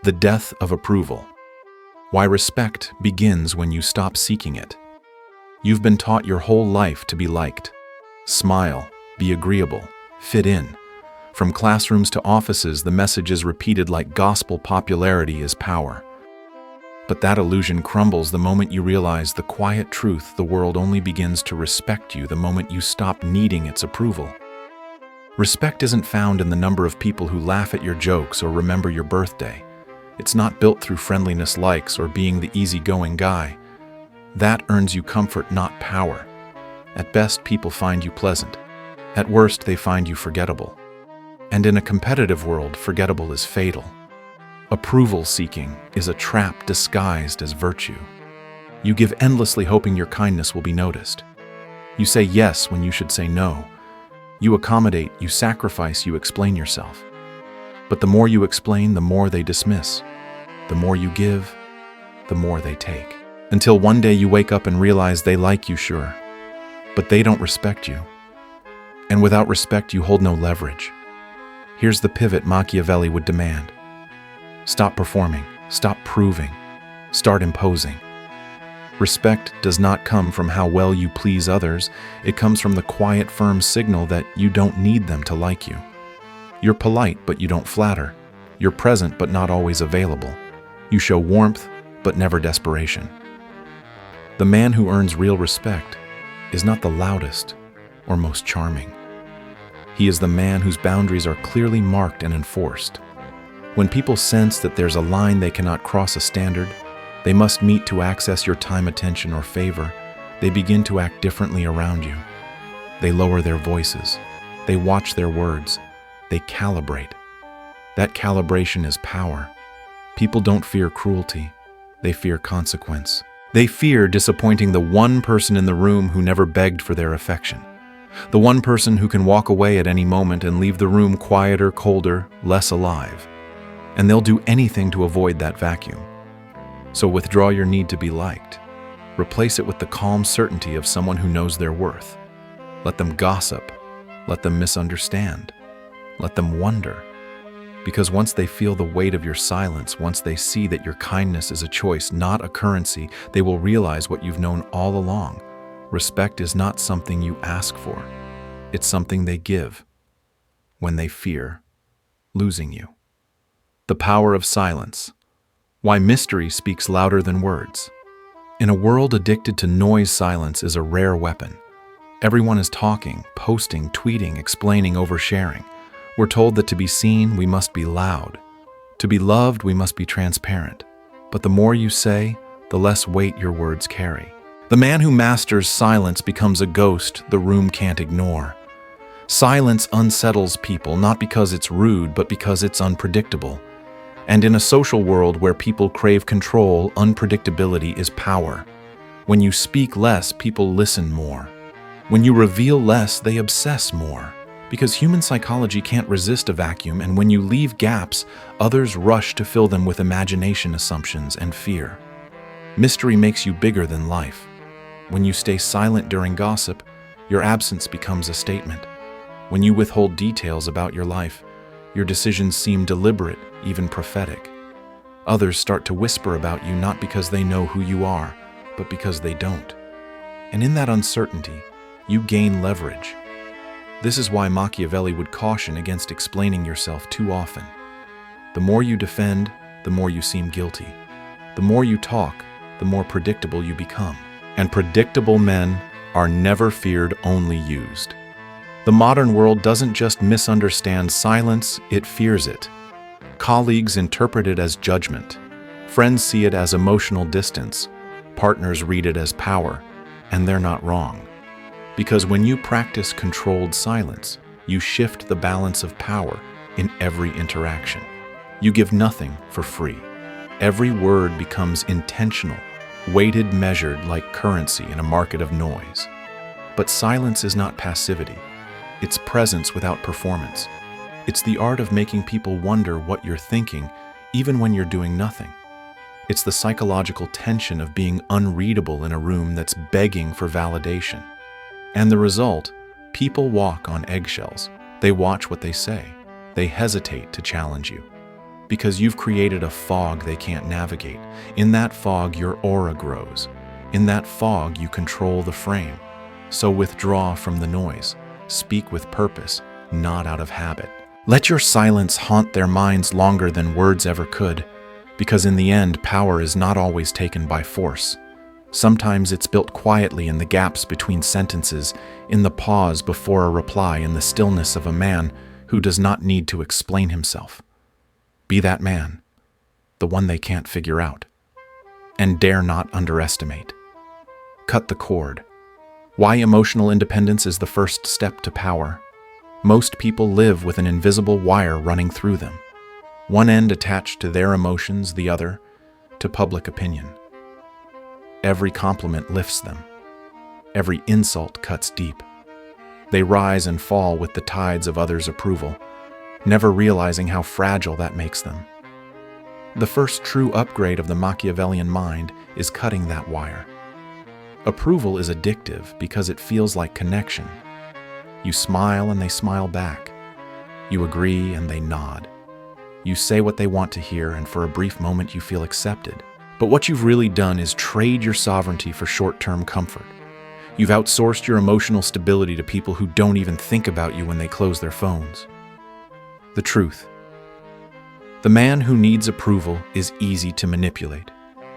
The death of approval. Why respect begins when you stop seeking it. You've been taught your whole life to be liked. Smile, be agreeable, fit in. From classrooms to offices, the message is repeated like gospel: popularity is power. But that illusion crumbles the moment you realize the quiet truth: the world only begins to respect you the moment you stop needing its approval. Respect isn't found in the number of people who laugh at your jokes or remember your birthday. It's not built through friendliness, likes, or being the easygoing guy. That earns you comfort, not power. At best, people find you pleasant. At worst, they find you forgettable. And in a competitive world, forgettable is fatal. Approval seeking is a trap disguised as virtue. You give endlessly, hoping your kindness will be noticed. You say yes when you should say no. You accommodate, you sacrifice, you explain yourself. But the more you explain, the more they dismiss. The more you give, the more they take. Until one day you wake up and realize they like you, sure, but they don't respect you. And without respect, you hold no leverage. Here's the pivot Machiavelli would demand. Stop performing, stop proving, start imposing. Respect does not come from how well you please others. It comes from the quiet, firm signal that you don't need them to like you. You're polite, but you don't flatter. You're present, but not always available. You show warmth, but never desperation. The man who earns real respect is not the loudest or most charming. He is the man whose boundaries are clearly marked and enforced. When people sense that there's a line they cannot cross, a standard they must meet to access your time, attention, or favor, they begin to act differently around you. They lower their voices. They watch their words. They calibrate. That calibration is power. People don't fear cruelty. They fear consequence. They fear disappointing the one person in the room who never begged for their affection. The one person who can walk away at any moment and leave the room quieter, colder, less alive. And they'll do anything to avoid that vacuum. So withdraw your need to be liked. Replace it with the calm certainty of someone who knows their worth. Let them gossip. Let them misunderstand. Let them wonder. Because once they feel the weight of your silence, once they see that your kindness is a choice, not a currency, they will realize what you've known all along. Respect is not something you ask for. It's something they give when they fear losing you. The power of silence. Why mystery speaks louder than words. In a world addicted to noise, silence is a rare weapon. Everyone is talking, posting, tweeting, explaining, oversharing. We're told that to be seen, we must be loud. To be loved, we must be transparent. But the more you say, the less weight your words carry. The man who masters silence becomes a ghost the room can't ignore. Silence unsettles people, not because it's rude, but because it's unpredictable. And in a social world where people crave control, unpredictability is power. When you speak less, people listen more. When you reveal less, they obsess more. Because human psychology can't resist a vacuum, and when you leave gaps, others rush to fill them with imagination, assumptions, and fear. Mystery makes you bigger than life. When you stay silent during gossip, your absence becomes a statement. When you withhold details about your life, your decisions seem deliberate, even prophetic. Others start to whisper about you not because they know who you are, but because they don't. And in that uncertainty, you gain leverage. This is why Machiavelli would caution against explaining yourself too often. The more you defend, the more you seem guilty. The more you talk, the more predictable you become. And predictable men are never feared, only used. The modern world doesn't just misunderstand silence, it fears it. Colleagues interpret it as judgment. Friends see it as emotional distance. Partners read it as power. And they're not wrong. Because when you practice controlled silence, you shift the balance of power in every interaction. You give nothing for free. Every word becomes intentional, weighted, measured like currency in a market of noise. But silence is not passivity. It's presence without performance. It's the art of making people wonder what you're thinking, even when you're doing nothing. It's the psychological tension of being unreadable in a room that's begging for validation. And the result, people walk on eggshells. They watch what they say. They hesitate to challenge you. because you've created a fog they can't navigate. In that fog, your aura grows. In that fog, you control the frame. So withdraw from the noise. Speak with purpose, not out of habit. Let your silence haunt their minds longer than words ever could, because in the end, power is not always taken by force. Sometimes it's built quietly in the gaps between sentences, in the pause before a reply, in the stillness of a man who does not need to explain himself. Be that man, the one they can't figure out. And dare not underestimate. Cut the cord. Why emotional independence is the first step to power. Most people live with an invisible wire running through them. One end attached to their emotions, the other to public opinion. Every compliment lifts them. Every insult cuts deep. They rise and fall with the tides of others' approval, never realizing how fragile that makes them. The first true upgrade of the Machiavellian mind is cutting that wire. Approval is addictive because it feels like connection. You smile and they smile back. You agree and they nod. You say what they want to hear, and for a brief moment you feel accepted. But what you've really done is trade your sovereignty for short-term comfort. You've outsourced your emotional stability to people who don't even think about you when they close their phones. The truth. The man who needs approval is easy to manipulate.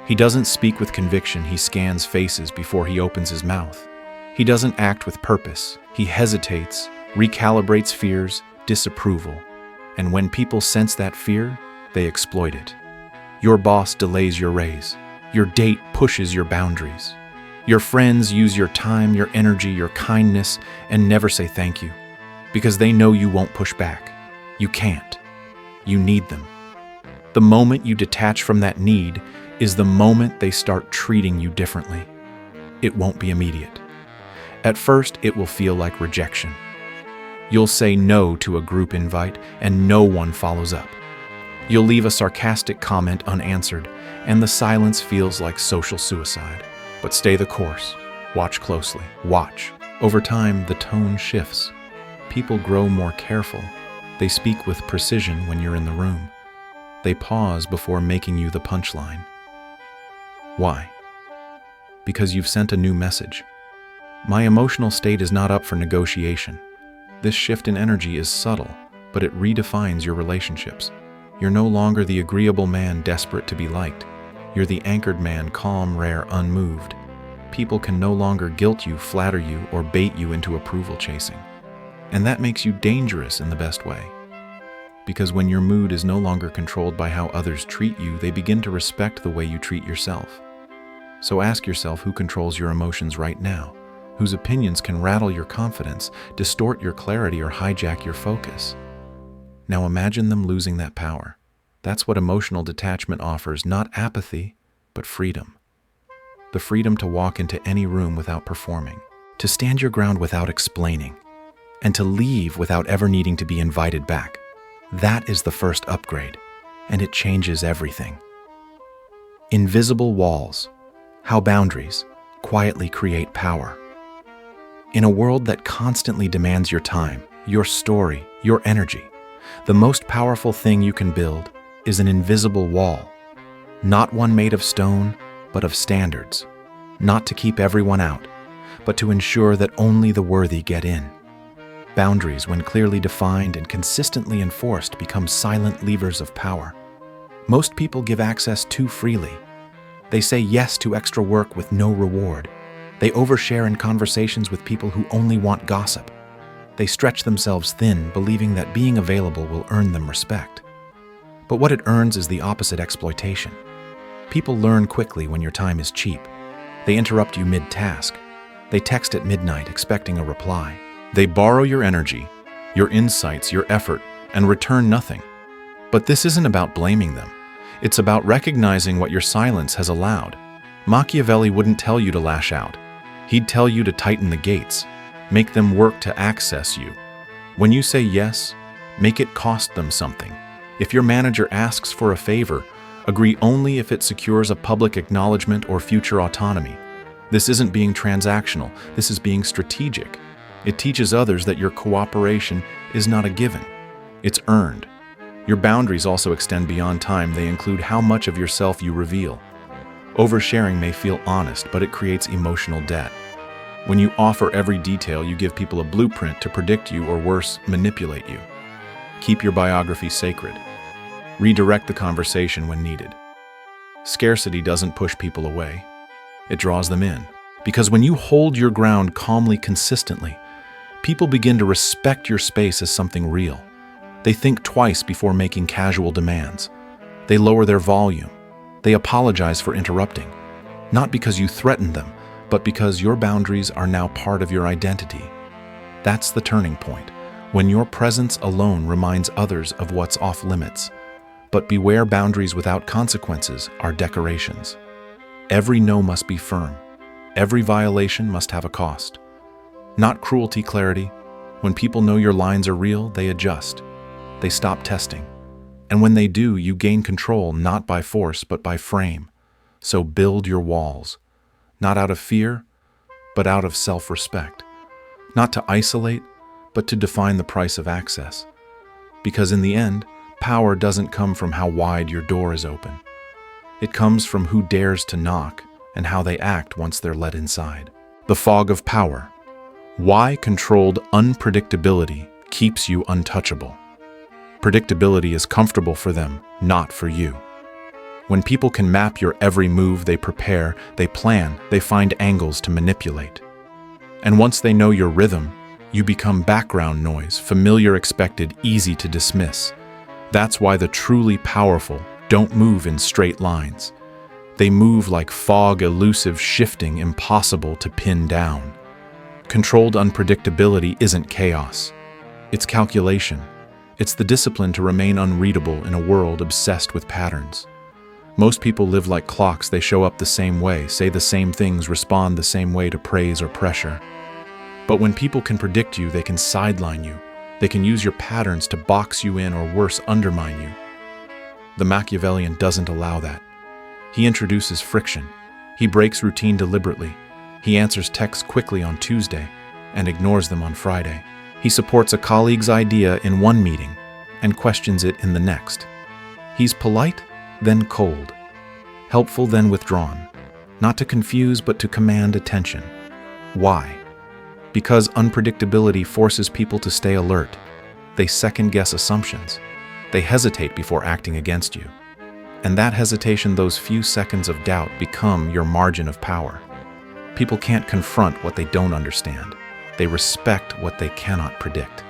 He doesn't speak with conviction, he scans faces before he opens his mouth. He doesn't act with purpose. He hesitates, recalibrates fears, disapproval. And when people sense that fear, they exploit it. Your boss delays your raise. Your date pushes your boundaries. Your friends use your time, your energy, your kindness, and never say thank you, because they know you won't push back. You can't. You need them. The moment you detach from that need is the moment they start treating you differently. It won't be immediate. At first, it will feel like rejection. You'll say no to a group invite, and no one follows up. You'll leave a sarcastic comment unanswered, and the silence feels like social suicide. But stay the course. Watch closely. Watch. Over time, the tone shifts. People grow more careful. They speak with precision when you're in the room. They pause before making you the punchline. Why? Because you've sent a new message. My emotional state is not up for negotiation. This shift in energy is subtle, but it redefines your relationships. You're no longer the agreeable man desperate to be liked. You're the anchored man, calm, rare, unmoved. People can no longer guilt you, flatter you, or bait you into approval chasing. And that makes you dangerous in the best way. Because when your mood is no longer controlled by how others treat you, they begin to respect the way you treat yourself. So ask yourself who controls your emotions right now, whose opinions can rattle your confidence, distort your clarity, or hijack your focus. Now imagine them losing that power. That's what emotional detachment offers, not apathy, but freedom. The freedom to walk into any room without performing, to stand your ground without explaining, and to leave without ever needing to be invited back. That is the first upgrade, and it changes everything. Invisible walls, how boundaries quietly create power. In a world that constantly demands your time, your story, your energy, the most powerful thing you can build is an invisible wall. Not one made of stone, but of standards. Not to keep everyone out, but to ensure that only the worthy get in. Boundaries, when clearly defined and consistently enforced, become silent levers of power. Most people give access too freely. They say yes to extra work with no reward. They overshare in conversations with people who only want gossip. They stretch themselves thin, believing that being available will earn them respect. But what it earns is the opposite: exploitation. People learn quickly when your time is cheap. They interrupt you mid-task. They text at midnight expecting a reply. They borrow your energy, your insights, your effort, and return nothing. But this isn't about blaming them. It's about recognizing what your silence has allowed. Machiavelli wouldn't tell you to lash out. He'd tell you to tighten the gates, make them work to access you. When you say yes, make it cost them something. If your manager asks for a favor, agree only if it secures a public acknowledgement or future autonomy. This isn't being transactional, this is being strategic. It teaches others that your cooperation is not a given, it's earned. Your boundaries also extend beyond time. They include how much of yourself you reveal. Oversharing may feel honest, but it creates emotional debt. When you offer every detail, you give people a blueprint to predict you or worse, manipulate you. Keep your biography sacred. Redirect the conversation when needed. Scarcity doesn't push people away. It draws them in. Because when you hold your ground calmly, consistently, people begin to respect your space as something real. They think twice before making casual demands. They lower their volume. They apologize for interrupting. Not because you threatened them, but because your boundaries are now part of your identity. That's the turning point, when your presence alone reminds others of what's off limits. But beware, boundaries without consequences are decorations. Every no must be firm. Every violation must have a cost. Not cruelty, clarity. When people know your lines are real, they adjust. They stop testing. And when they do, you gain control not by force, but by frame. So build your walls, not out of fear, but out of self-respect. Not to isolate, but to define the price of access. Because in the end, power doesn't come from how wide your door is open. It comes from who dares to knock and how they act once they're let inside. The fog of power. Why controlled unpredictability keeps you untouchable. Predictability is comfortable for them, not for you. When people can map your every move, they prepare, they plan, they find angles to manipulate. And once they know your rhythm, you become background noise, familiar, expected, easy to dismiss. That's why the truly powerful don't move in straight lines. They move like fog, elusive, shifting, impossible to pin down. Controlled unpredictability isn't chaos. It's calculation. It's the discipline to remain unreadable in a world obsessed with patterns. Most people live like clocks. They show up the same way, say the same things, respond the same way to praise or pressure. But when people can predict you, they can sideline you. They can use your patterns to box you in or worse, undermine you. The Machiavellian doesn't allow that. He introduces friction. He breaks routine deliberately. He answers texts quickly on Tuesday and ignores them on Friday. He supports a colleague's idea in one meeting and questions it in the next. He's polite, then cold. Helpful, then withdrawn. Not to confuse, but to command attention. Why? Because unpredictability forces people to stay alert. They second-guess assumptions. They hesitate before acting against you. And that hesitation, those few seconds of doubt, become your margin of power. People can't confront what they don't understand. They respect what they cannot predict.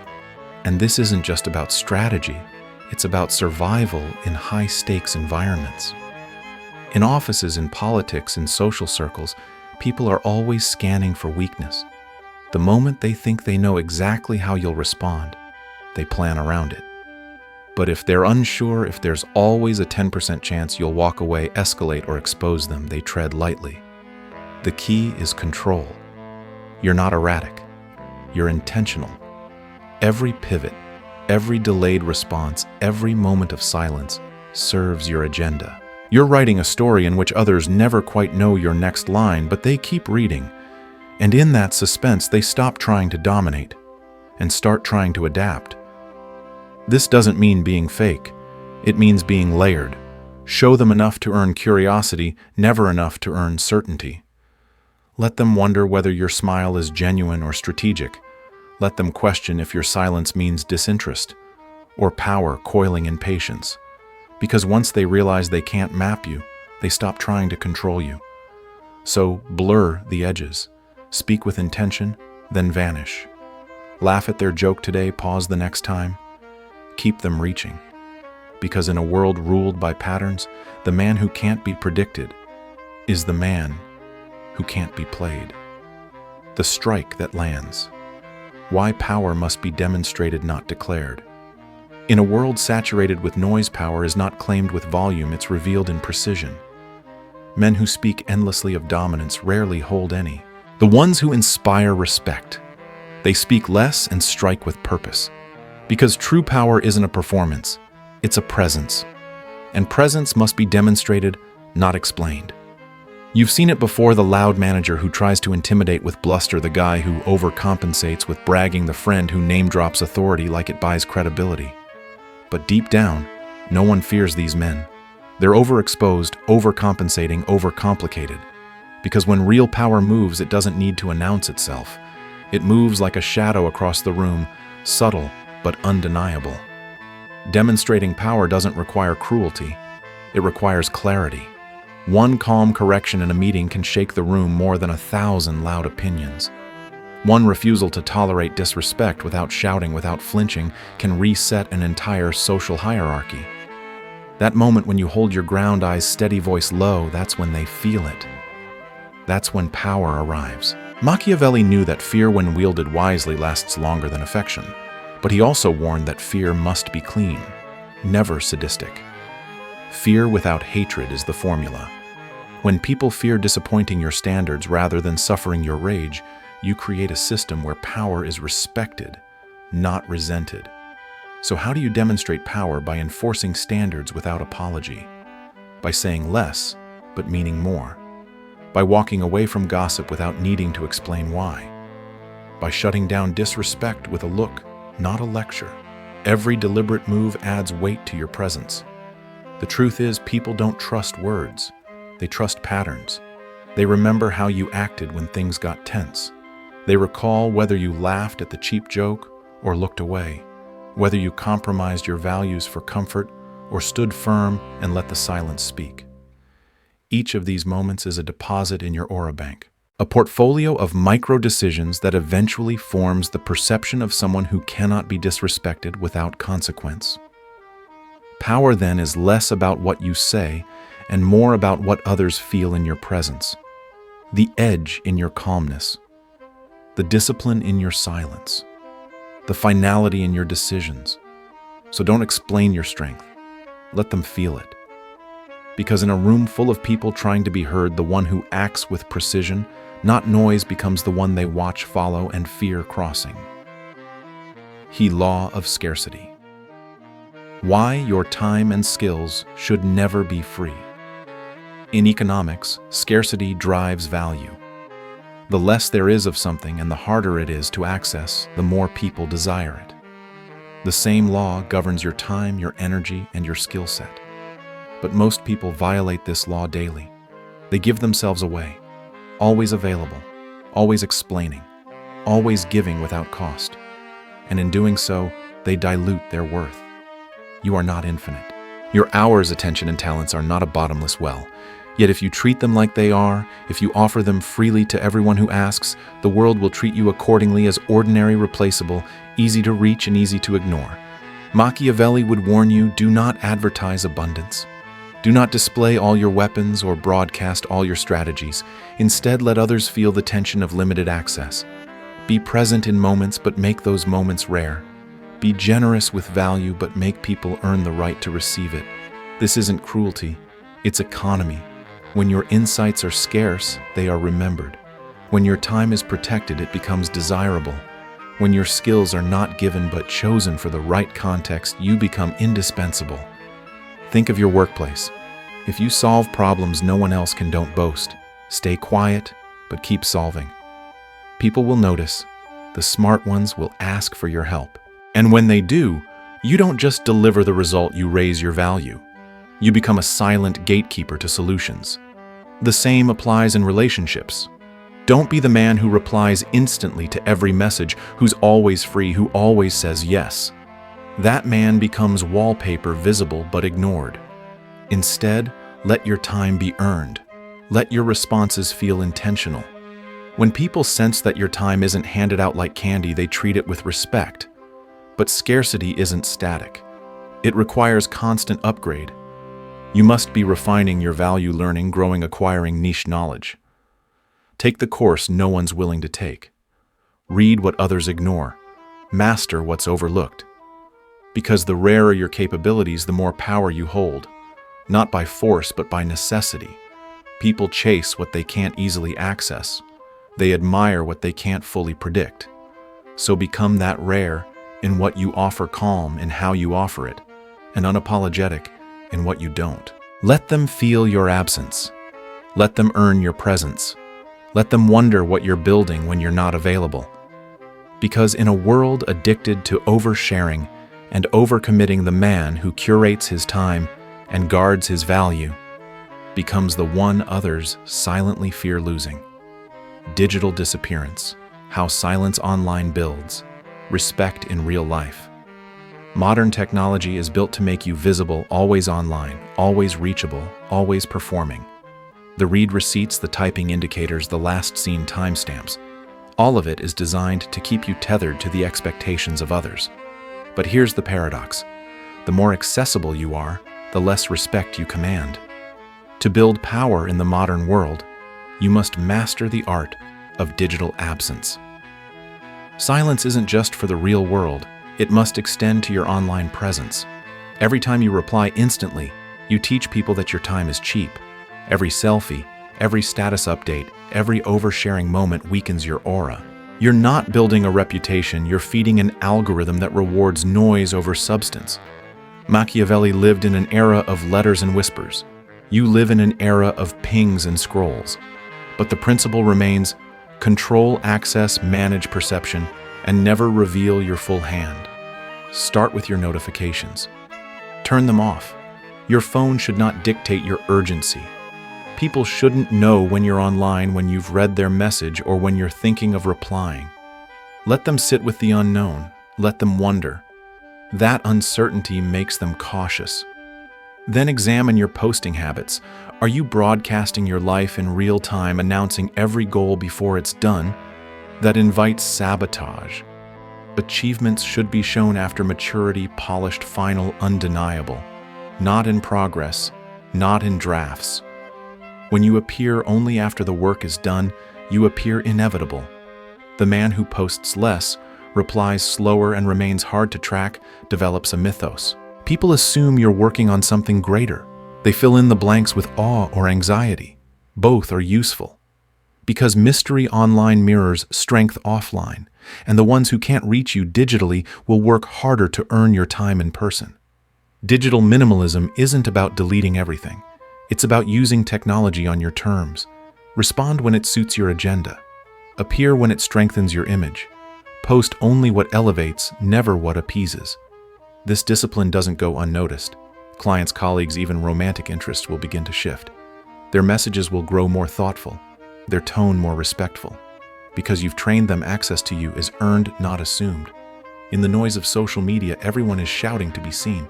And this isn't just about strategy. It's about survival in high-stakes environments. In offices, in politics, in social circles, people are always scanning for weakness. The moment they think they know exactly how you'll respond, they plan around it. But if they're unsure, if there's always a 10% chance you'll walk away, escalate, or expose them, they tread lightly. The key is control. You're not erratic. You're intentional. Every pivot, every delayed response, every moment of silence serves your agenda. You're writing a story in which others never quite know your next line, but they keep reading. And in that suspense, they stop trying to dominate and start trying to adapt. This doesn't mean being fake. It means being layered. Show them enough to earn curiosity, never enough to earn certainty. Let them wonder whether your smile is genuine or strategic. Let them question if your silence means disinterest or power coiling in patience. Because once they realize they can't map you, they stop trying to control you. So blur the edges. Speak with intention, then vanish. Laugh at their joke today, pause the next time. Keep them reaching. Because in a world ruled by patterns, the man who can't be predicted is the man who can't be played. The strike that lands. Why power must be demonstrated, not declared. In a world saturated with noise, power is not claimed with volume, it's revealed in precision. Men who speak endlessly of dominance rarely hold any. The ones who inspire respect. They speak less and strike with purpose. Because true power isn't a performance, it's a presence. And presence must be demonstrated, not explained. You've seen it before, the loud manager who tries to intimidate with bluster, the guy who overcompensates with bragging, the friend who name drops authority like it buys credibility. But deep down, no one fears these men. They're overexposed, overcompensating, overcomplicated. Because when real power moves, it doesn't need to announce itself. It moves like a shadow across the room, subtle but undeniable. Demonstrating power doesn't require cruelty. It requires clarity. One calm correction in a meeting can shake the room more than 1,000 loud opinions. One refusal to tolerate disrespect without shouting, without flinching, can reset an entire social hierarchy. That moment when you hold your ground, eyes steady, voice low, that's when they feel it. That's when power arrives. Machiavelli knew that fear, when wielded wisely, lasts longer than affection. But he also warned that fear must be clean, never sadistic. Fear without hatred is the formula. When people fear disappointing your standards rather than suffering your rage, you create a system where power is respected, not resented. So how do you demonstrate power? By enforcing standards without apology. By saying less, but meaning more. By walking away from gossip without needing to explain why. By shutting down disrespect with a look, not a lecture. Every deliberate move adds weight to your presence. The truth is, people don't trust words. They trust patterns. They remember how you acted when things got tense. They recall whether you laughed at the cheap joke or looked away, whether you compromised your values for comfort or stood firm and let the silence speak. Each of these moments is a deposit in your aura bank, a portfolio of micro-decisions that eventually forms the perception of someone who cannot be disrespected without consequence. Power then is less about what you say and more about what others feel in your presence, the edge in your calmness, the discipline in your silence, the finality in your decisions. So don't explain your strength. Let them feel it. Because in a room full of people trying to be heard, the one who acts with precision, not noise, becomes the one they watch, follow, and fear crossing. The law of scarcity. Why your time and skills should never be free. In economics, scarcity drives value. The less there is of something and the harder it is to access, the more people desire it. The same law governs your time, your energy, and your skill set. But most people violate this law daily. They give themselves away, always available, always explaining, always giving without cost. And in doing so, they dilute their worth. You are not infinite. Your hours, attention, and talents are not a bottomless well. Yet if you treat them like they are, if you offer them freely to everyone who asks, the world will treat you accordingly as ordinary, replaceable, easy to reach and easy to ignore. Machiavelli would warn you, do not advertise abundance. Do not display all your weapons or broadcast all your strategies. Instead, let others feel the tension of limited access. Be present in moments, but make those moments rare. Be generous with value, but make people earn the right to receive it. This isn't cruelty, it's economy. When your insights are scarce, they are remembered. When your time is protected, it becomes desirable. When your skills are not given but chosen for the right context, you become indispensable. Think of your workplace. If you solve problems no one else can, don't boast. Stay quiet, but keep solving. People will notice. The smart ones will ask for your help. And when they do, you don't just deliver the result, you raise your value. You become a silent gatekeeper to solutions. The same applies in relationships. Don't be the man who replies instantly to every message, who's always free, who always says yes. That man becomes wallpaper, visible but ignored. Instead, let your time be earned. Let your responses feel intentional. When people sense that your time isn't handed out like candy, they treat it with respect. But scarcity isn't static. It requires constant upgrade. You must be refining your value, learning, growing, acquiring niche knowledge. Take the course no one's willing to take. Read what others ignore. Master what's overlooked. Because the rarer your capabilities, the more power you hold. Not by force, but by necessity. People chase what they can't easily access. They admire what they can't fully predict. So become that rare in what you offer, calm in how you offer it, and unapologetic in what you don't. Let them feel your absence. Let them earn your presence. Let them wonder what you're building when you're not available. Because in a world addicted to oversharing, and overcommitting the man who curates his time and guards his value becomes the one others silently fear losing. Digital disappearance, how silence online builds respect in real life. Modern technology is built to make you visible, always online, always reachable, always performing. The read receipts, the typing indicators, the last seen timestamps. All of it is designed to keep you tethered to the expectations of others. But here's the paradox. The more accessible you are, the less respect you command. To build power in the modern world, you must master the art of digital absence. Silence isn't just for the real world. It must extend to your online presence. Every time you reply instantly, you teach people that your time is cheap. Every selfie, every status update, every oversharing moment weakens your aura. You're not building a reputation, you're feeding an algorithm that rewards noise over substance. Machiavelli lived in an era of letters and whispers. You live in an era of pings and scrolls. But the principle remains: control access, manage perception, and never reveal your full hand. Start with your notifications. Turn them off. Your phone should not dictate your urgency. People shouldn't know when you're online, when you've read their message, or when you're thinking of replying. Let them sit with the unknown. Let them wonder. That uncertainty makes them cautious. Then examine your posting habits. Are you broadcasting your life in real time, announcing every goal before it's done? That invites sabotage. Achievements should be shown after maturity, polished, final, undeniable. Not in progress, not in drafts. When you appear only after the work is done, you appear inevitable. The man who posts less, replies slower, and remains hard to track develops a mythos. People assume you're working on something greater. They fill in the blanks with awe or anxiety. Both are useful. Because mystery online mirrors strength offline, and the ones who can't reach you digitally will work harder to earn your time in person. Digital minimalism isn't about deleting everything. It's about using technology on your terms. Respond when it suits your agenda. Appear when it strengthens your image. Post only what elevates, never what appeases. This discipline doesn't go unnoticed. Clients, colleagues, even romantic interests will begin to shift. Their messages will grow more thoughtful, their tone more respectful, because you've trained them access to you is earned, not assumed. In the noise of social media, everyone is shouting to be seen.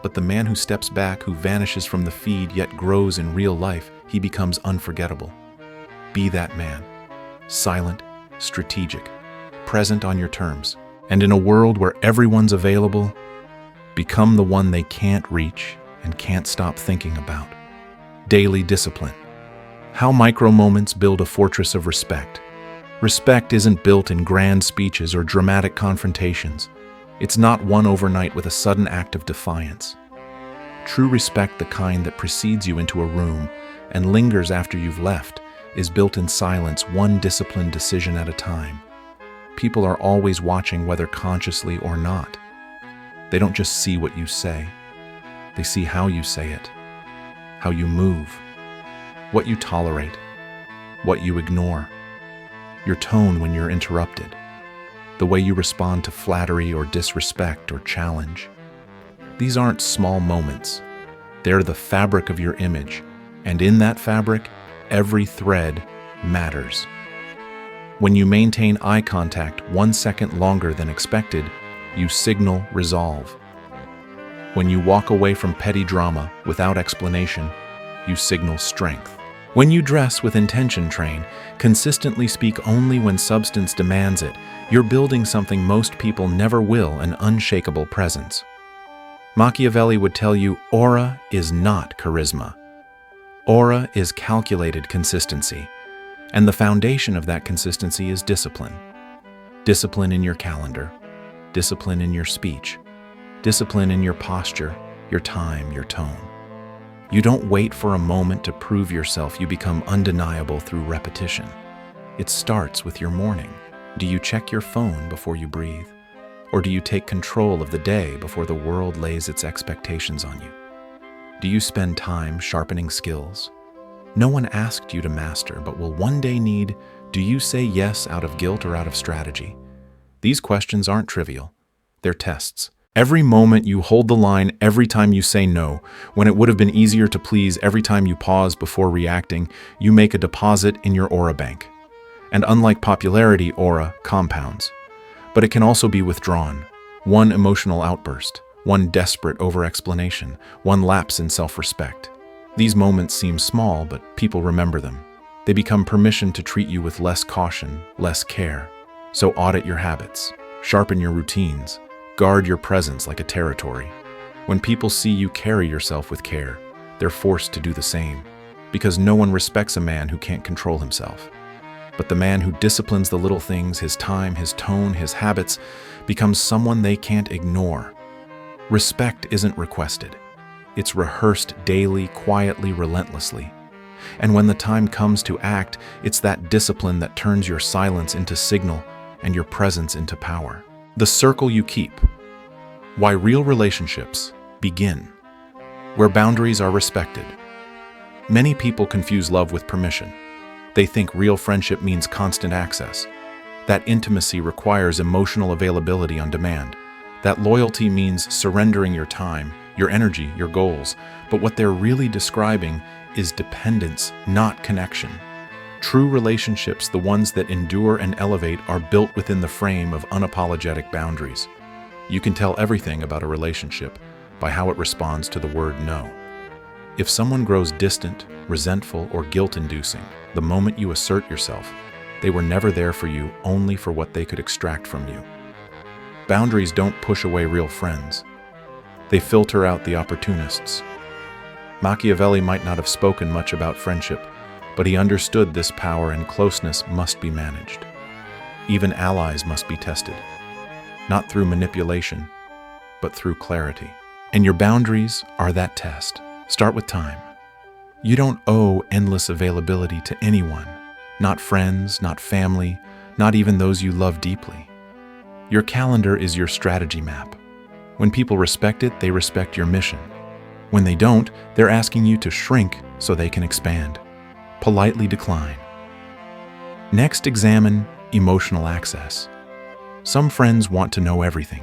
But the man who steps back, who vanishes from the feed yet grows in real life, he becomes unforgettable. Be that man. Silent, strategic, present on your terms. And in a world where everyone's available, become the one they can't reach and can't stop thinking about. Daily discipline. How micro moments build a fortress of respect. Respect isn't built in grand speeches or dramatic confrontations. It's not won overnight with a sudden act of defiance. True respect, the kind that precedes you into a room and lingers after you've left, is built in silence, one disciplined decision at a time. People are always watching, whether consciously or not. They don't just see what you say. They see how you say it, how you move, what you tolerate, what you ignore, your tone when you're interrupted, the way you respond to flattery or disrespect or challenge. These aren't small moments. They're the fabric of your image, and in that fabric, every thread matters. When you maintain eye contact 1 second longer than expected, you signal resolve. When you walk away from petty drama without explanation, you signal strength. When you dress with intention, train, consistently speak only when substance demands it, you're building something most people never will, an unshakable presence. Machiavelli would tell you, aura is not charisma. Aura is calculated consistency, and the foundation of that consistency is discipline. Discipline in your calendar, discipline in your speech, discipline in your posture, your time, your tone. You don't wait for a moment to prove yourself, you become undeniable through repetition. It starts with your morning. Do you check your phone before you breathe? Or do you take control of the day before the world lays its expectations on you? Do you spend time sharpening skills? No one asked you to master, but will one day need. Do you say yes out of guilt or out of strategy? These questions aren't trivial. They're tests. Every moment you hold the line, every time you say no, when it would have been easier to please, every time you pause before reacting, you make a deposit in your aura bank. And unlike popularity, aura compounds. But it can also be withdrawn. One emotional outburst, one desperate over-explanation, one lapse in self-respect. These moments seem small, but people remember them. They become permission to treat you with less caution, less care. So audit your habits, sharpen your routines, guard your presence like a territory. When people see you carry yourself with care, they're forced to do the same, because no one respects a man who can't control himself. But the man who disciplines the little things, his time, his tone, his habits, becomes someone they can't ignore. Respect isn't requested. It's rehearsed daily, quietly, relentlessly. And when the time comes to act, it's that discipline that turns your silence into signal and your presence into power. The circle you keep. Why real relationships begin. Where boundaries are respected. Many people confuse love with permission. They think real friendship means constant access. That intimacy requires emotional availability on demand. That loyalty means surrendering your time, your energy, your goals. But what they're really describing is dependence, not connection. True relationships, the ones that endure and elevate, are built within the frame of unapologetic boundaries. You can tell everything about a relationship by how it responds to the word no. If someone grows distant, resentful, or guilt-inducing, the moment you assert yourself, they were never there for you, only for what they could extract from you. Boundaries don't push away real friends. They filter out the opportunists. Machiavelli might not have spoken much about friendship, but he understood this power and closeness must be managed. Even allies must be tested, not through manipulation, but through clarity. And your boundaries are that test. Start with time. You don't owe endless availability to anyone, not friends, not family, not even those you love deeply. Your calendar is your strategy map. When people respect it, they respect your mission. When they don't, they're asking you to shrink so they can expand. Politely decline. Next, examine emotional access. Some friends want to know everything.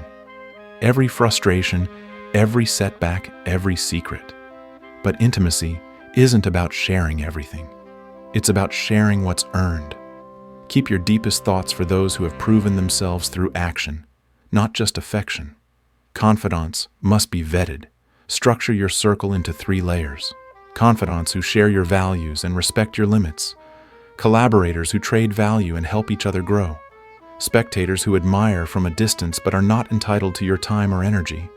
Every frustration, every setback, every secret. But intimacy isn't about sharing everything. It's about sharing what's earned. Keep your deepest thoughts for those who have proven themselves through action, not just affection. Confidants must be vetted. Structure your circle into 3 layers. Confidants who share your values and respect your limits. Collaborators who trade value and help each other grow. Spectators who admire from a distance but are not entitled to your time or energy.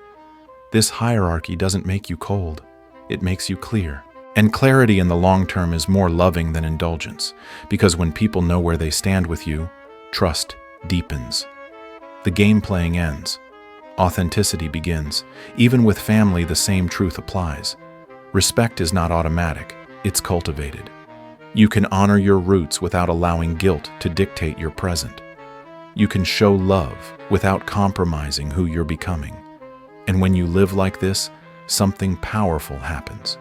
This hierarchy doesn't make you cold. It makes you clear. And clarity in the long term is more loving than indulgence, because when people know where they stand with you, trust deepens. The game playing ends. Authenticity begins. Even with family, the same truth applies. Respect is not automatic, it's cultivated. You can honor your roots without allowing guilt to dictate your present. You can show love without compromising who you're becoming. And when you live like this, something powerful happens.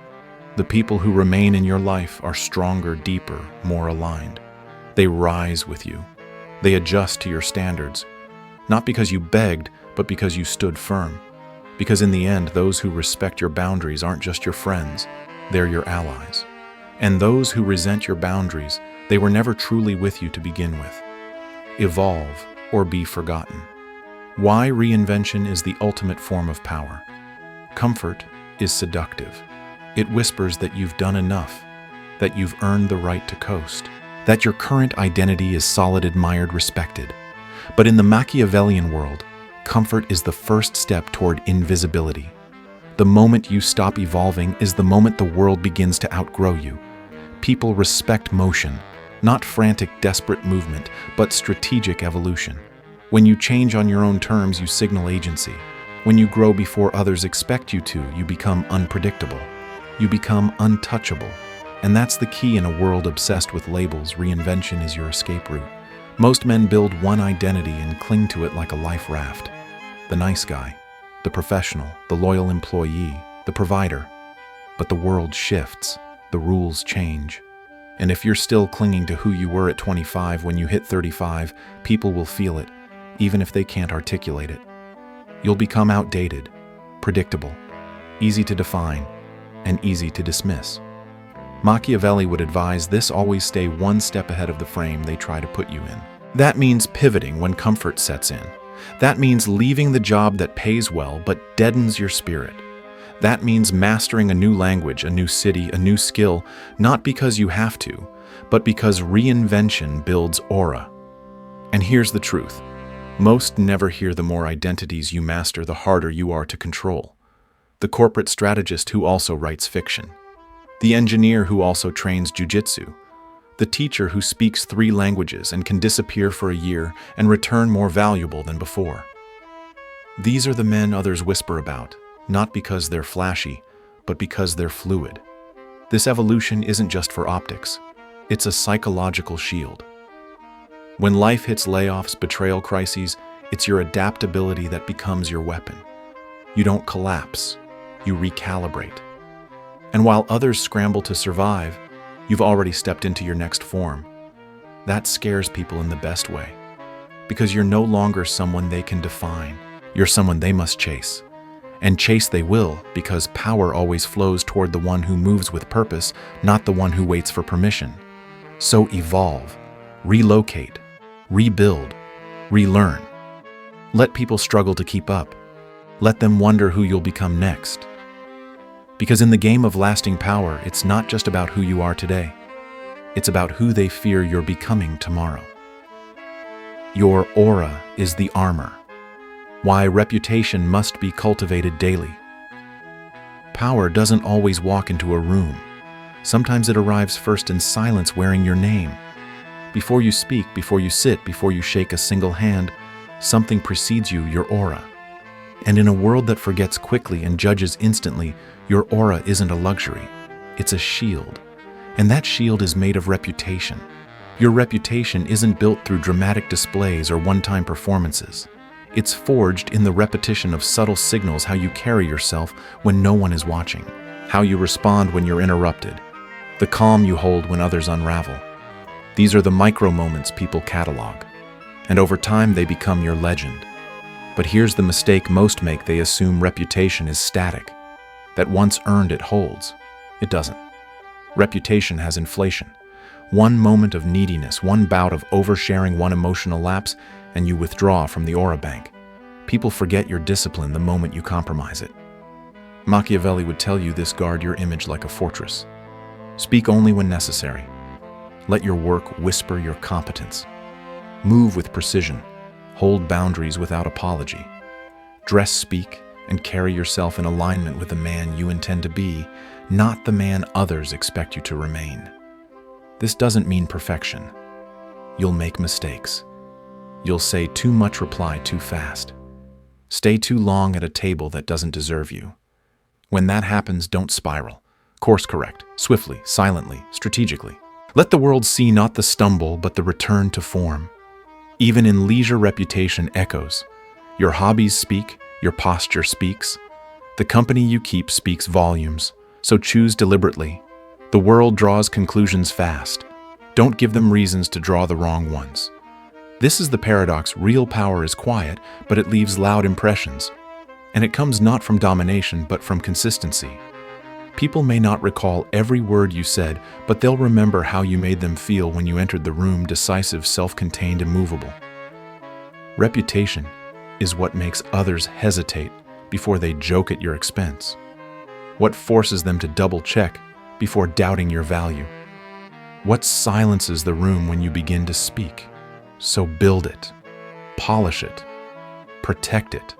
The people who remain in your life are stronger, deeper, more aligned. They rise with you. They adjust to your standards, not because you begged, but because you stood firm. Because in the end, those who respect your boundaries aren't just your friends, they're your allies. And those who resent your boundaries, they were never truly with you to begin with. Evolve or be forgotten. Why reinvention is the ultimate form of power. Comfort is seductive. It whispers that you've done enough, that you've earned the right to coast, that your current identity is solid, admired, respected. But in the Machiavellian world, comfort is the first step toward invisibility. The moment you stop evolving is the moment the world begins to outgrow you. People respect motion, not frantic, desperate movement, but strategic evolution. When you change on your own terms, you signal agency. When you grow before others expect you to, you become unpredictable. You become untouchable. And that's the key in a world obsessed with labels. Reinvention is your escape route. Most men build one identity and cling to it like a life raft. The nice guy, the professional, the loyal employee, the provider. But the world shifts. The rules change. And if you're still clinging to who you were at 25, when you hit 35, people will feel it, even if they can't articulate it. you'll become outdated, predictable, easy to define, and easy to dismiss. Machiavelli would advise this: always stay one step ahead of the frame they try to put you in. That means pivoting when comfort sets in. That means leaving the job that pays well but deadens your spirit. That means mastering a new language, a new city, a new skill, not because you have to, but because reinvention builds aura. And here's the truth. Most never hear the more identities you master, the harder you are to control. The corporate strategist who also writes fiction. The engineer who also trains jujitsu. The teacher who speaks 3 languages and can disappear for a year and return more valuable than before. These are the men others whisper about, not because they're flashy, but because they're fluid. This evolution isn't just for optics. It's a psychological shield. When life hits layoffs, betrayal crises, it's your adaptability that becomes your weapon. You don't collapse, you recalibrate. And while others scramble to survive, you've already stepped into your next form. That scares people in the best way, because you're no longer someone they can define. You're someone they must chase. And chase they will, because power always flows toward the one who moves with purpose, not the one who waits for permission. So evolve, relocate, rebuild, relearn. Let people struggle to keep up. Let them wonder who you'll become next. Because in the game of lasting power, it's not just about who you are today. It's about who they fear you're becoming tomorrow. Your aura is the armor. Why reputation must be cultivated daily. Power doesn't always walk into a room. Sometimes it arrives first in silence, wearing your name. Before you speak, before you sit, before you shake a single hand, something precedes you, your aura. And in a world that forgets quickly and judges instantly, your aura isn't a luxury. It's a shield. And that shield is made of reputation. Your reputation isn't built through dramatic displays or one-time performances. It's forged in the repetition of subtle signals: how you carry yourself when no one is watching, how you respond when you're interrupted, the calm you hold when others unravel. These are the micro moments people catalog, and over time they become your legend. But here's the mistake most make: they assume reputation is static, that once earned it holds. It doesn't. Reputation has inflation. One moment of neediness, one bout of oversharing, one emotional lapse, and you withdraw from the aura bank. People forget your discipline the moment you compromise it. Machiavelli would tell you this: guard your image like a fortress. Speak only when necessary. Let your work whisper your competence. Move with precision. Hold boundaries without apology. Dress, speak, and carry yourself in alignment with the man you intend to be, not the man others expect you to remain. This doesn't mean perfection. You'll make mistakes. You'll say too much, reply too fast. Stay too long at a table that doesn't deserve you. When that happens, don't spiral. Course correct, swiftly, silently, strategically. Let the world see not the stumble, but the return to form. Even in leisure, reputation echoes. Your hobbies speak, your posture speaks. The company you keep speaks volumes, so choose deliberately. The world draws conclusions fast. Don't give them reasons to draw the wrong ones. This is the paradox: real power is quiet, but it leaves loud impressions. And it comes not from domination, but from consistency. People may not recall every word you said, but they'll remember how you made them feel when you entered the room, decisive, self-contained, immovable. Reputation is what makes others hesitate before they joke at your expense. What forces them to double-check before doubting your value. What silences the room when you begin to speak. So build it, polish it, protect it.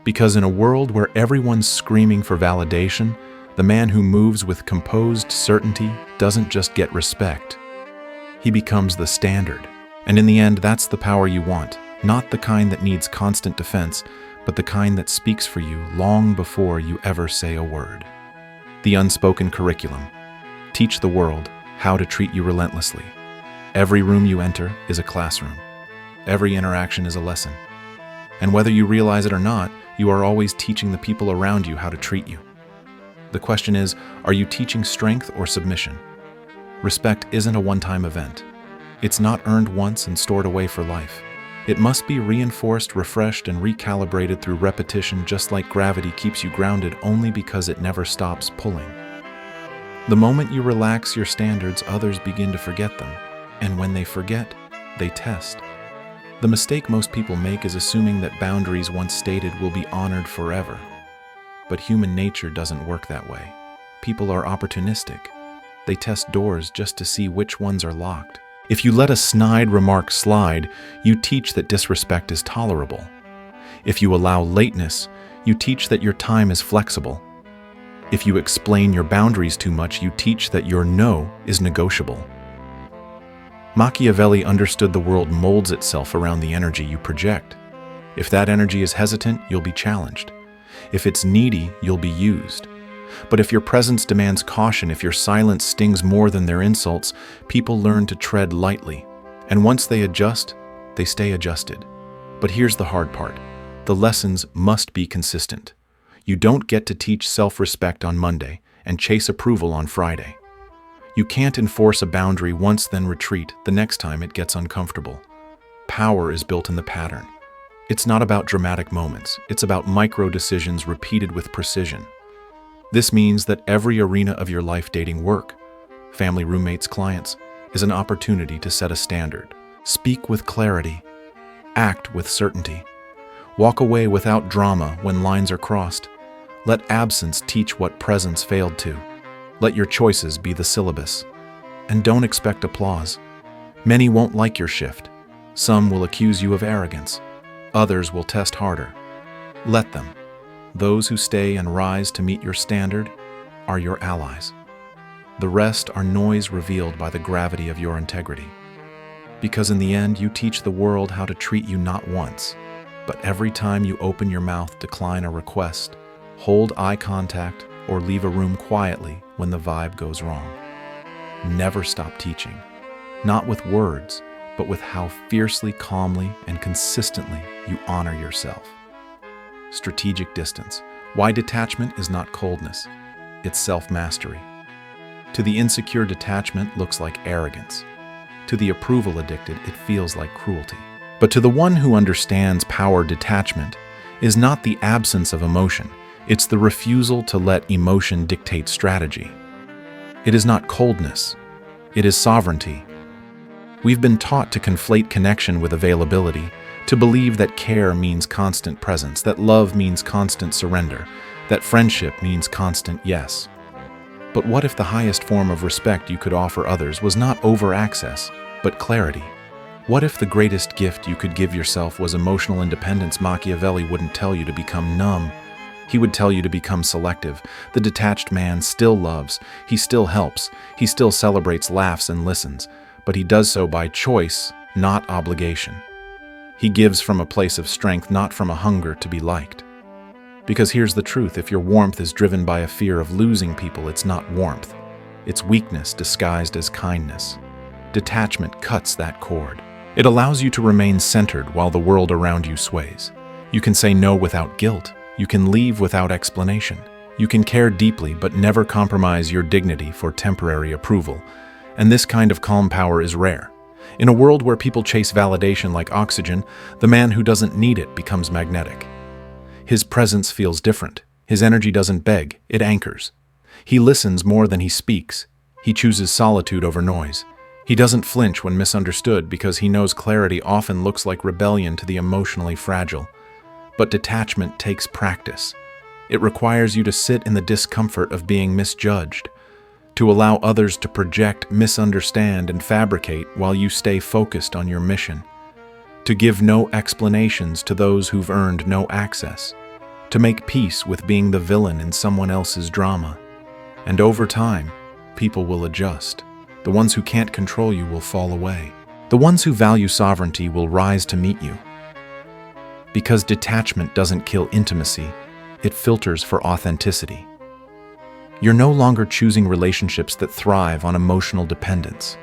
Because in a world where everyone's screaming for validation, the man who moves with composed certainty doesn't just get respect. He becomes the standard. And in the end, that's the power you want. Not the kind that needs constant defense, but the kind that speaks for you long before you ever say a word. The unspoken curriculum. Teach the world how to treat you relentlessly. Every room you enter is a classroom. Every interaction is a lesson. And whether you realize it or not, you are always teaching the people around you how to treat you. The question is, are you teaching strength or submission? Respect isn't a one-time event. It's not earned once and stored away for life. It must be reinforced, refreshed, and recalibrated through repetition, just like gravity keeps you grounded only because it never stops pulling. The moment you relax your standards, others begin to forget them. And when they forget, they test. The mistake most people make is assuming that boundaries once stated will be honored forever. But human nature doesn't work that way. People are opportunistic. They test doors just to see which ones are locked. If you let a snide remark slide, you teach that disrespect is tolerable. If you allow lateness, you teach that your time is flexible. If you explain your boundaries too much, you teach that your no is negotiable. Machiavelli understood the world molds itself around the energy you project. If that energy is hesitant, you'll be challenged. If it's needy, you'll be used. But if your presence demands caution, if your silence stings more than their insults, people learn to tread lightly. And once they adjust, they stay adjusted. But here's the hard part. The lessons must be consistent. You don't get to teach self-respect on Monday and chase approval on Friday. You can't enforce a boundary once then retreat the next time it gets uncomfortable. Power is built in the pattern. It's not about dramatic moments. It's about micro decisions repeated with precision. This means that every arena of your life, dating, work, family, roommates, clients, is an opportunity to set a standard. Speak with clarity. Act with certainty. Walk away without drama when lines are crossed. Let absence teach what presence failed to. Let your choices be the syllabus. And don't expect applause. Many won't like your shift. Some will accuse you of arrogance. Others will test harder. Let them. Those who stay and rise to meet your standard are your allies. The rest are noise revealed by the gravity of your integrity. Because in the end, you teach the world how to treat you not once, but every time you open your mouth, decline a request, hold eye contact, or leave a room quietly when the vibe goes wrong. Never stop teaching, not with words, but with how fiercely, calmly, and consistently you honor yourself. Strategic distance. Why detachment is not coldness, it's self-mastery. To the insecure, detachment looks like arrogance. To the approval addicted, it feels like cruelty. But to the one who understands power, detachment is not the absence of emotion, it's the refusal to let emotion dictate strategy. It is not coldness, it is sovereignty. We've been taught to conflate connection with availability, to believe that care means constant presence, that love means constant surrender, that friendship means constant yes. But what if the highest form of respect you could offer others was not over-access, but clarity? What if the greatest gift you could give yourself was emotional independence? Machiavelli wouldn't tell you to become numb. He would tell you to become selective. The detached man still loves, he still helps, he still celebrates, laughs, and listens, but he does so by choice, not obligation. He gives from a place of strength, not from a hunger to be liked. Because here's the truth, if your warmth is driven by a fear of losing people, it's not warmth. It's weakness disguised as kindness. Detachment cuts that cord. It allows you to remain centered while the world around you sways. You can say no without guilt. You can leave without explanation. You can care deeply but never compromise your dignity for temporary approval. And this kind of calm power is rare. In a world where people chase validation like oxygen, the man who doesn't need it becomes magnetic. His presence feels different. His energy doesn't beg, it anchors. He listens more than he speaks. He chooses solitude over noise. He doesn't flinch when misunderstood because he knows clarity often looks like rebellion to the emotionally fragile. But detachment takes practice. It requires you to sit in the discomfort of being misjudged, to allow others to project, misunderstand, and fabricate while you stay focused on your mission, to give no explanations to those who've earned no access, to make peace with being the villain in someone else's drama. And over time, people will adjust. The ones who can't control you will fall away. The ones who value sovereignty will rise to meet you. Because detachment doesn't kill intimacy, it filters for authenticity. You're no longer choosing relationships that thrive on emotional dependence.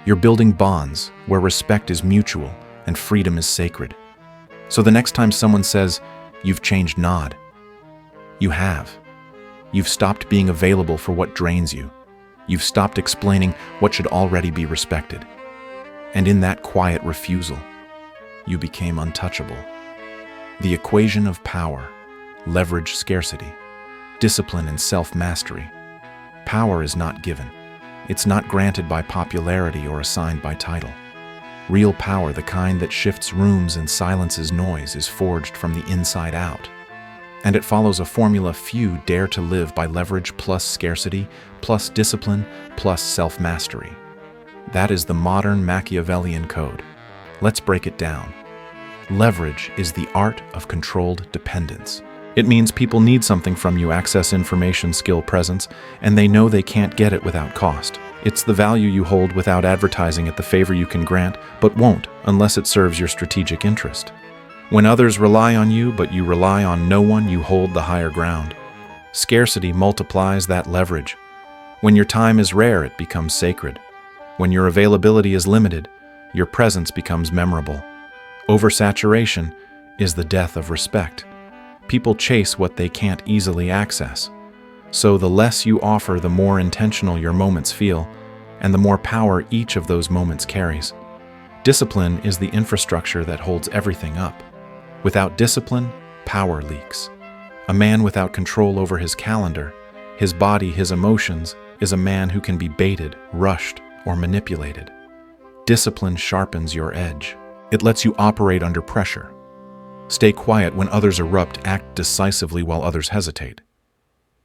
You're building bonds where respect is mutual and freedom is sacred. So the next time someone says, "You've changed," nod. You have. You've stopped being available for what drains you. You've stopped explaining what should already be respected. And in that quiet refusal, you became untouchable. The equation of power: leverage scarcity, discipline and self-mastery. Power is not given. It's not granted by popularity or assigned by title. Real power, the kind that shifts rooms and silences noise, is forged from the inside out. And it follows a formula few dare to live by: leverage plus scarcity plus discipline plus self-mastery. That is the modern Machiavellian code. Let's break it down. Leverage is the art of controlled dependence. It means people need something from you: access, information, skill, presence, and they know they can't get it without cost. It's the value you hold without advertising it, the favor you can grant, but won't unless it serves your strategic interest. When others rely on you, but you rely on no one, you hold the higher ground. Scarcity multiplies that leverage. When your time is rare, it becomes sacred. When your availability is limited, your presence becomes memorable. Oversaturation is the death of respect. People chase what they can't easily access. So the less you offer, the more intentional your moments feel, and the more power each of those moments carries. Discipline is the infrastructure that holds everything up. Without discipline, power leaks. A man without control over his calendar, his body, his emotions, is a man who can be baited, rushed, or manipulated. Discipline sharpens your edge. It lets you operate under pressure. Stay quiet when others erupt, act decisively while others hesitate.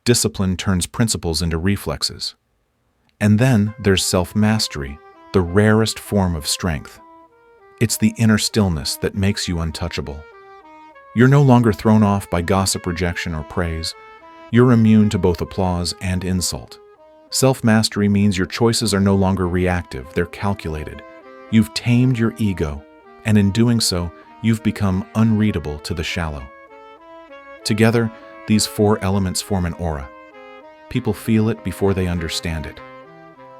Discipline turns principles into reflexes. And then there's self-mastery, the rarest form of strength. It's the inner stillness that makes you untouchable. You're no longer thrown off by gossip, rejection, or praise. You're immune to both applause and insult. Self-mastery means your choices are no longer reactive, they're calculated. You've tamed your ego, and in doing so, you've become unreadable to the shallow. Together, these four elements form an aura. People feel it before they understand it.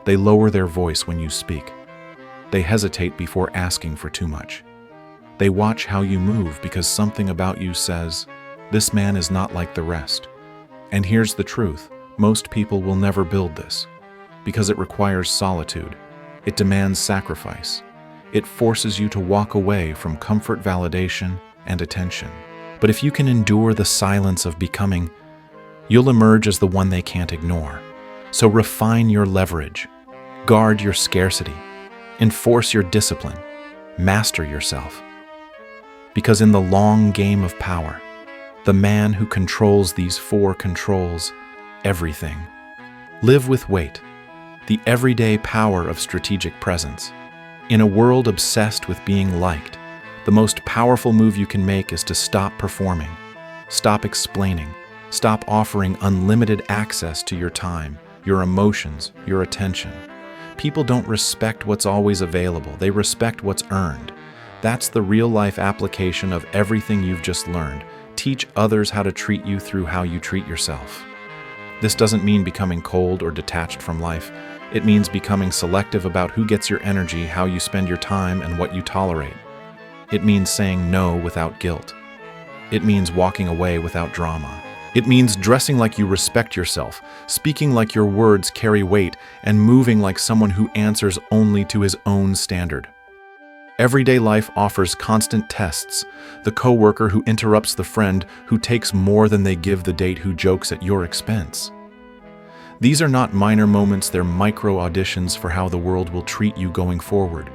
They lower their voice when you speak. They hesitate before asking for too much. They watch how you move because something about you says, "This man is not like the rest." And here's the truth: most people will never build this, because it requires solitude. It demands sacrifice. It forces you to walk away from comfort, validation, and attention. But if you can endure the silence of becoming, you'll emerge as the one they can't ignore. So refine your leverage, guard your scarcity, enforce your discipline, master yourself. Because in the long game of power, the man who controls these four controls everything. Live with weight, the everyday power of strategic presence. In a world obsessed with being liked, the most powerful move you can make is to stop performing, stop explaining, stop offering unlimited access to your time, your emotions, your attention. People don't respect what's always available, they respect what's earned. That's the real-life application of everything you've just learned. Teach others how to treat you through how you treat yourself. This doesn't mean becoming cold or detached from life. It means becoming selective about who gets your energy, how you spend your time, and what you tolerate. It means saying no without guilt. It means walking away without drama. It means dressing like you respect yourself, speaking like your words carry weight, and moving like someone who answers only to his own standard. Everyday life offers constant tests: the coworker who interrupts the friend, who takes more than they give, the date who jokes at your expense. These are not minor moments, they're micro auditions for how the world will treat you going forward.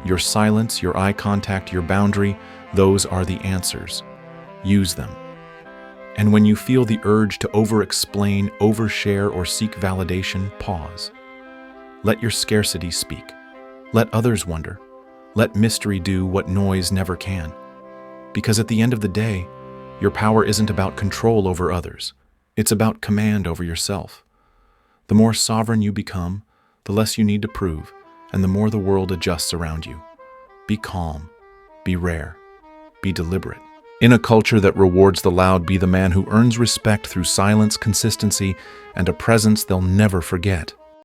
Your silence, your eye contact, your boundary, those are the answers. Use them. And when you feel the urge to over-explain, overshare, or seek validation, pause. Let your scarcity speak. Let others wonder. Let mystery do what noise never can. Because at the end of the day, your power isn't about control over others. It's about command over yourself. The more sovereign you become, the less you need to prove, and the more the world adjusts around you. Be calm, be rare, be deliberate. In a culture that rewards the loud, be the man who earns respect through silence, consistency, and a presence they'll never forget.